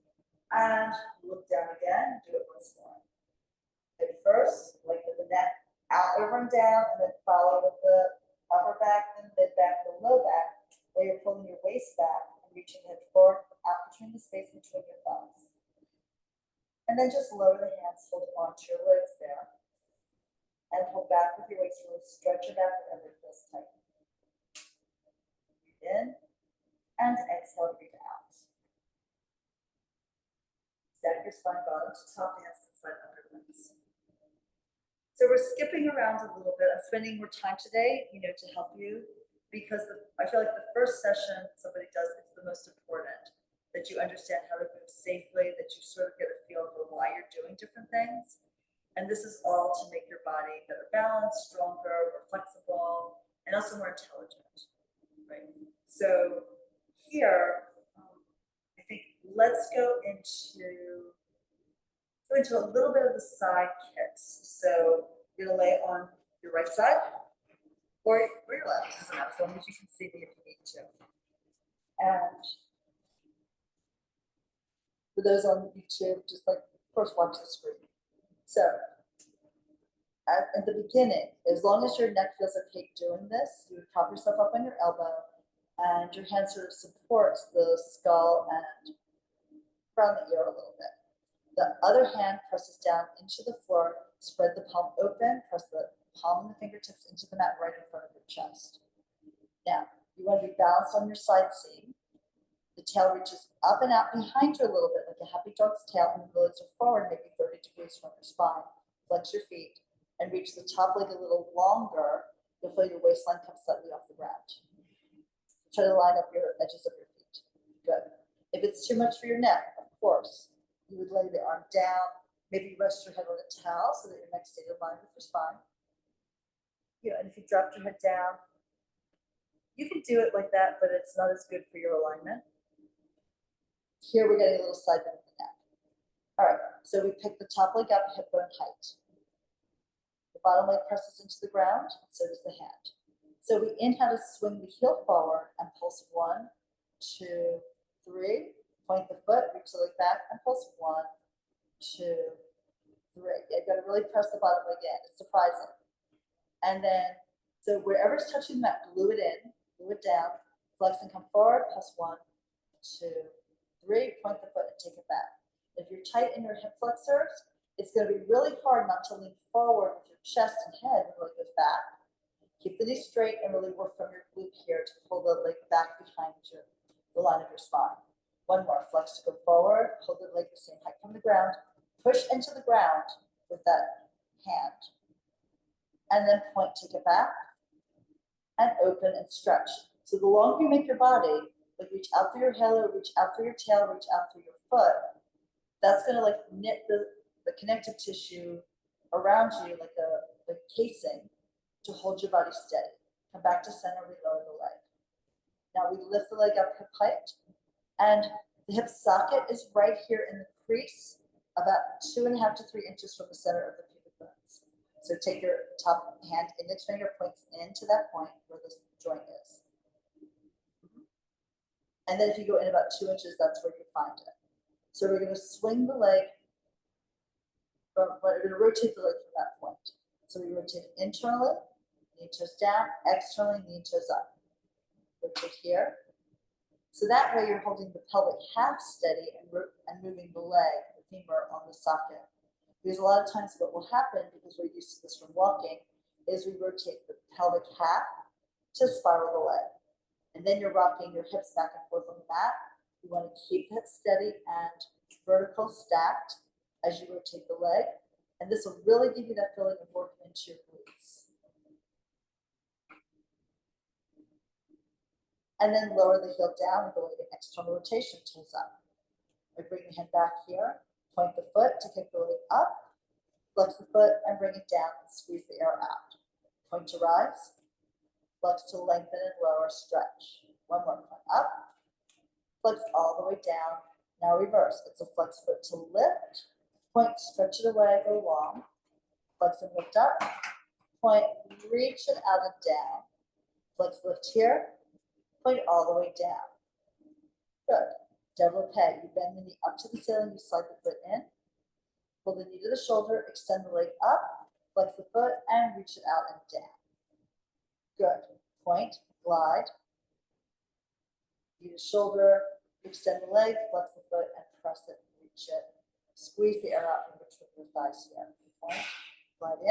And look down again, do it once more. At first, lengthen the neck out, over, and down, and then follow with the upper back, then mid back, then low back, where you're pulling your waist back and reaching it forward out between the space between your thumbs. And then just lower the hands, hold onto your legs there. And pull back with your waist, really stretch your back wherever it feels tight. Breathe in, and exhale, breathe out. Stack your spine bottom to top, hands inside underlimbs. So we're skipping around a little bit. I'm spending more time today, to help you, because I feel like the first session somebody does, it's the most important, that you understand how to move safely, that you sort of get a feel for why you're doing different things. And this is all to make your body better balanced, stronger, more flexible, and also more intelligent, right? So here, I think let's go into a little bit of the side kicks. So you're gonna lay on your right side or your left, doesn't matter, as long as you can see me if you need to. And for those on YouTube, just of course, watch the screen. So at the beginning, as long as your neck feels okay doing this, you would prop yourself up on your elbow and your hand sort of supports the skull and around the ear a little bit. The other hand presses down into the floor, spread the palm open, press the palm and the fingertips into the mat right in front of your chest. Now, you want to be balanced on your side seam. The tail reaches up and out behind you a little bit like a happy dog's tail, and the legs are forward maybe 30 degrees from your spine. Flex your feet and reach the top leg a little longer. You'll feel your waistline come slightly off the ground. Try to line up your edges of your feet. Good. If it's too much for your neck, of course, you would lay the arm down, maybe rest your head on a towel so that your neck stays aligned with your spine. And if you dropped your head down, you can do it like that, but it's not as good for your alignment. Here we're getting a little side bend of the neck. All right, so we pick the top leg up, hip bone height. The bottom leg presses into the ground, and so does the hand. So we inhale to swing the heel forward and pulse 1, 2, 3. Point the foot, reach the leg back, and pulse 1, 2, 3. You've got to really press the bottom leg in. It's surprising. And then, so wherever's touching the mat, glue it in, glue it down, flex and come forward, pulse 1, 2, 3. Point the foot and take it back. If you're tight in your hip flexors, it's going to be really hard not to lean forward with your chest and head when it really goes back. Keep the knee straight and really work from your glute here to pull the leg back behind you, the line of your spine. One more, flex to go forward, hold the leg the same height from the ground, push into the ground with that hand. And then point, take it back, and open and stretch. So the longer you make your body, like reach out through your halo, reach out through your tail, reach out through your foot, that's gonna knit the connective tissue around you like a casing to hold your body steady. Come back to center, reload the leg. Now we lift the leg up hip height, and the hip socket is right here in the crease, about 2.5 to 3 inches from the center of the pubic bones. So take your top hand, index finger points into that point where this joint is. And then if you go in about 2 inches, that's where you find it. So we're going to swing the leg, we're going to rotate the leg from that point. So we rotate internally, knee toes down, externally, knee toes up. Rotate here. So that way you're holding the pelvic half steady and moving the leg, the femur on the socket. Because a lot of times what will happen, because we're used to this from walking, is we rotate the pelvic half to spiral the leg. And then you're rocking your hips back and forth on the mat. You want to keep the hips steady and vertical stacked as you rotate the leg. And this will really give you that feeling of working into your glutes. And then lower the heel down and go into external rotation, toes up. I bring the hand back here, point the foot to kick the leg up, flex the foot and bring it down and squeeze the air out. Point to rise, flex to lengthen and lower, stretch. One more, point up, flex all the way down. Now reverse, it's a flex foot to lift, point, stretch it away, go long, flex and lift up, point, reach it out and down, flex, lift here, point all the way down. Good. Devil peg. You bend the knee up to the ceiling, you slide the foot in, pull the knee to the shoulder, extend the leg up, flex the foot, and reach it out and down. Good. Point, glide, knee to shoulder, extend the leg, flex the foot, and press it, reach it. Squeeze the air out from between your thighs here. Point, glide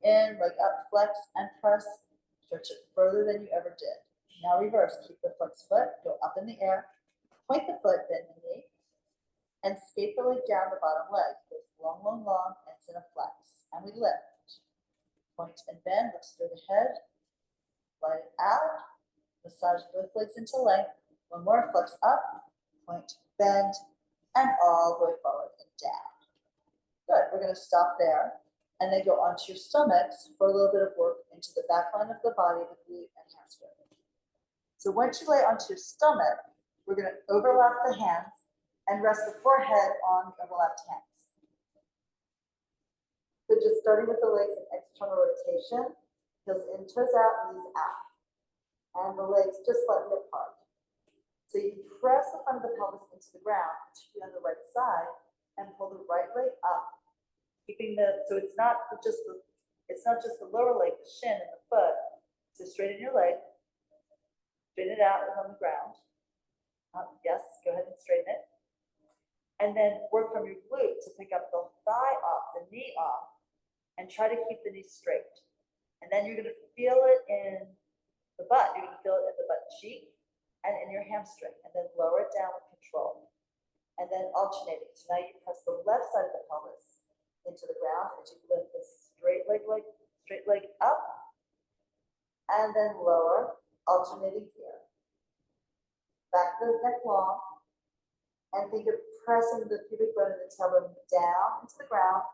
in, leg up, flex, and press. Stretch it further than you ever did. Now reverse, keep the flexed foot, go up in the air, point the foot, bend the knee, and skate the leg down the bottom leg. Goes long, long, long, ends in a flex. And we lift. Point and bend, lift straight ahead, glide it out, massage both legs into length. One more, flex up, point, bend, and all the way forward and down. Good, we're gonna stop there. And then go onto your stomachs for a little bit of work into the back line of the body, the glute and hamstring. So once you lay onto your stomach, we're going to overlap the hands and rest the forehead on the overlapped hands. So just starting with the legs in external rotation, heels in, toes out, knees out. And the legs just slightly apart. So you press the front of the pelvis into the ground, particularly on the right side, and pull the right leg up. Keeping so it's not just the lower leg, the shin and the foot. So straighten your leg, straighten it out on the ground. Yes, go ahead and straighten it. And then work from your glute to pick up the thigh off, the knee off, and try to keep the knee straight. And then you're going to feel it in the butt. You're going to feel it in the butt cheek and in your hamstring. And then lower it down with control. And then alternating. So now you press the left side of the pelvis into the ground as you lift the straight leg up and then lower, alternating here. Back to the neck long, and think of pressing the pubic bone and the tailbone down into the ground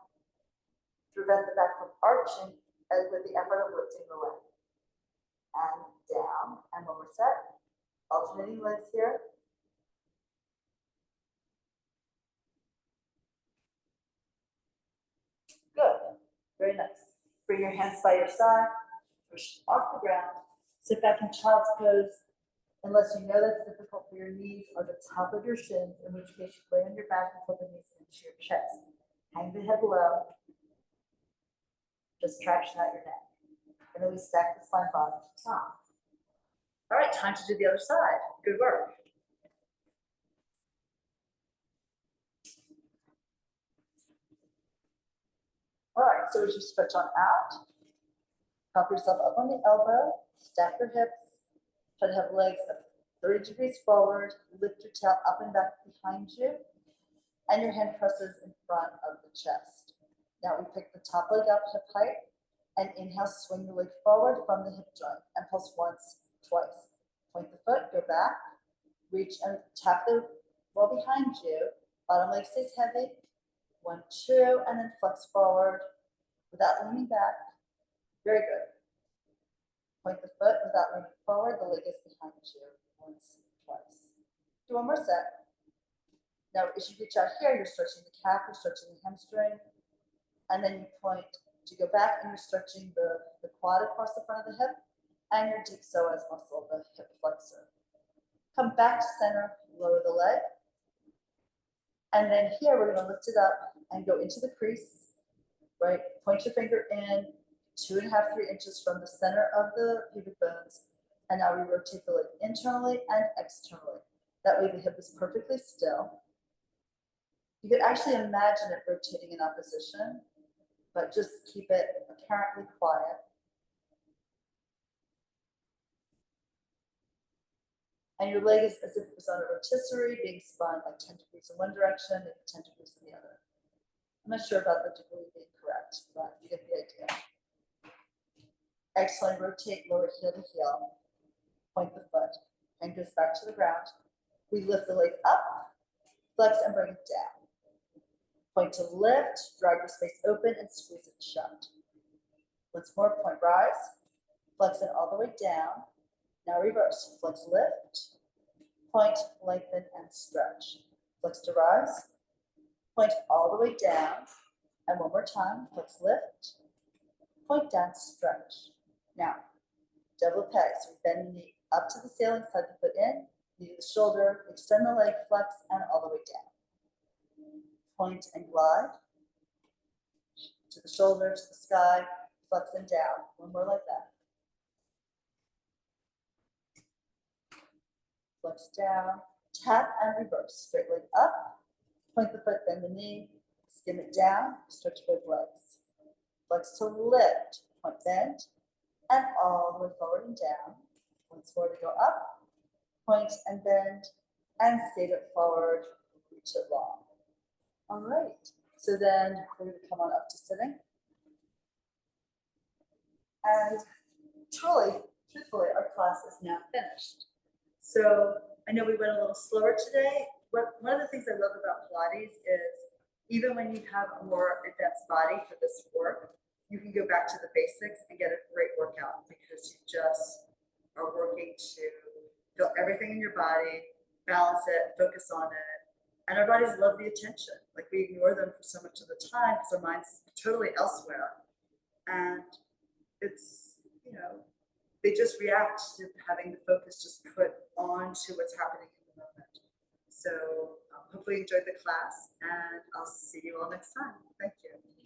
to prevent the back from arching with the effort of lifting the leg. And down, and one more set. Alternating legs here. Good, very nice. Bring your hands by your side, push off the ground, sit back in child's pose, unless you know that's difficult for your knees or the top of your shins, in which case you lay on your back and pull the knees into your chest. Hang the head low, just traction out your neck. And then we stack the spine bottom to top. All right, time to do the other side. Good work. All right, so as you stretch on out, prop yourself up on the elbow, stack your hips, try to have legs up 30 degrees forward, lift your tail up and back behind you, and your hand presses in front of the chest. Now we pick the top leg up hip height, and inhale, swing the leg forward from the hip joint, and pulse once, twice. Point the foot, go back, reach and tap the wall behind you, bottom leg stays heavy, 1, 2, and then flex forward without leaning back. Very good. Point the foot without leaning forward, the leg is behind you. Once, twice. Do one more set. Now, as you reach out here, you're stretching the calf, you're stretching the hamstring, and then you point to go back and you're stretching the quad across the front of the hip and your deep psoas muscle, the hip flexor. Come back to center, lower the leg. And then here, we're gonna lift it up and go into the crease, right? Point your finger in 2.5, 3 inches from the center of the pubic bones. And now we rotate the leg internally and externally. That way the hip is perfectly still. You could actually imagine it rotating in opposition, but just keep it apparently quiet. And your leg is as if it was on a rotisserie, being spun like 10 degrees in one direction and 10 degrees in the other. I'm not sure about the degree being correct, but you get the idea. Exhale, rotate lower heel to heel. Point the foot and goes back to the ground. We lift the leg up, flex and bring it down. Point to lift, drag your space open and squeeze it shut. Once more, point rise, flex it all the way down. Now reverse, flex lift, point, lengthen and stretch. Flex to rise, point all the way down. And one more time, flex lift, point down, stretch. Now, double pegs, we bend the knee up to the ceiling, slide the foot in, knee to the shoulder, extend the leg, flex, and all the way down. Point and glide to the shoulder, to the sky, flex and down. One more like that. Flex down, tap and reverse. Straight leg up, point the foot, bend the knee, skim it down, stretch both legs. Flex to lift, point bend, and all the way forward and down. Once more to go up, point and bend, and skate it forward, reach it long. All right, so then we're going to come on up to sitting. And truthfully, our class is now finished. So I know we went a little slower today. One of the things I love about Pilates is even when you have a more advanced body for this work, you can go back to the basics and get a great workout because you just are working to feel everything in your body, balance it, focus on it. And our bodies love the attention. Like we ignore them for so much of the time because our mind's totally elsewhere. And it's, they just react to having the focus just put on to what's happening in the moment. So hopefully you enjoyed the class and I'll see you all next time. Thank you.